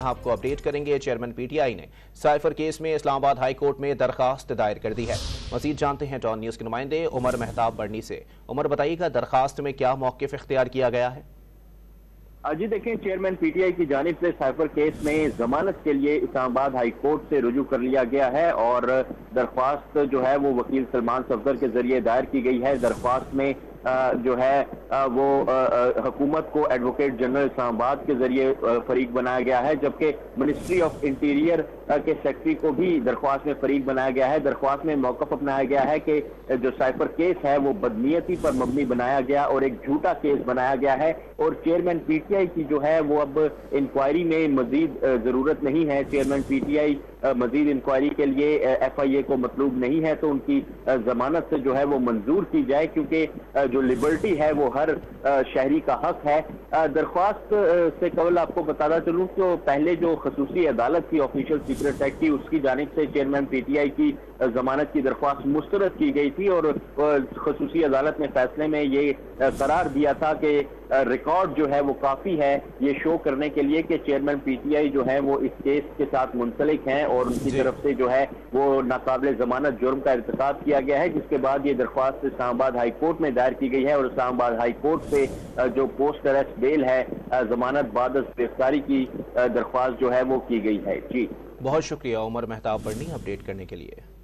آپ کو اپڈیٹ کریں گے۔ چیئرمین پی ٹی آئی نے سائفر کیس میں اسلام آباد ہائی کورٹ میں درخواست دائر کر دی ہے۔ مزید جانتے ہیں ڈان نیوز کے نمائندے عمر مہتاب برنی سے۔ عمر بتائیے گا درخواست میں کیا موقف اختیار کیا گیا ہے؟ جی دیکھیں، چیئرمین پی ٹی آئی کی جانب سے سائفر کیس میں ضمانت کے لیے اسلام آباد ہائی کورٹ سے رجوع کر لیا گیا ہے اور درخواست جو ہے وہ وکیل سلمان صفدر کے ذریعے دائر کی گئی ہے۔ درخواست میں جو ہے وہ حکومت کو ایڈوکیٹ جنرل اسلام آباد کے ذریعے فریق بنایا گیا ہے، جبکہ منسٹری آف انٹیریئر کے سیکرٹری کو بھی درخواست میں فریق بنایا گیا ہے۔ درخواست میں موقف اپنایا گیا ہے کہ جو سائفر کیس ہے وہ بدنیتی پر مبنی بنایا گیا اور ایک جھوٹا کیس بنایا گیا ہے، اور چیئرمین پی ٹی آئی کی جو ہے وہ اب انکوائری میں مزید ضرورت نہیں ہے۔ چیئرمین پی ٹی آئی مزید انکوائری کے لیے ایف آئی اے کو مطلوب نہیں ہے، تو ان کی ضمانت سے جو ہے وہ منظور کی جائے، کیونکہ جو لبرٹی ہے وہ ہر شہری کا حق ہے۔ درخواست سے قبل آپ کو بتانا چلوں کہ پہلے جو خصوصی عدالت کی آفیشل سیکرٹ ایکٹ تھی، اس کی جانب سے چیئرمین پی ٹی آئی کی ضمانت کی درخواست مسترد کی گئی تھی، اور خصوصی عدالت نے فیصلے میں یہ قرار دیا تھا کہ ریکارڈ جو ہے وہ کافی ہے یہ شو کرنے کے لیے کہ چیئرمین پی ٹی آئی جو ہے وہ اس کیس کے ساتھ منسلک ہیں اور ان کی طرف سے جو ہے وہ ناقابل ضمانت جرم کا ارتکاب کیا گیا ہے، جس کے بعد یہ درخواست اسلام آباد ہائی کورٹ میں دائر کی گئی ہے، اور اسلام آباد ہائی کورٹ سے جو پوسٹ ارسٹ بیل ہے، ضمانت بعد از گرفتاری کی درخواست جو ہے وہ کی گئی ہے۔ جی بہت شکریہ عمر مہتاب برنی اپڈیٹ کرنے کے لیے۔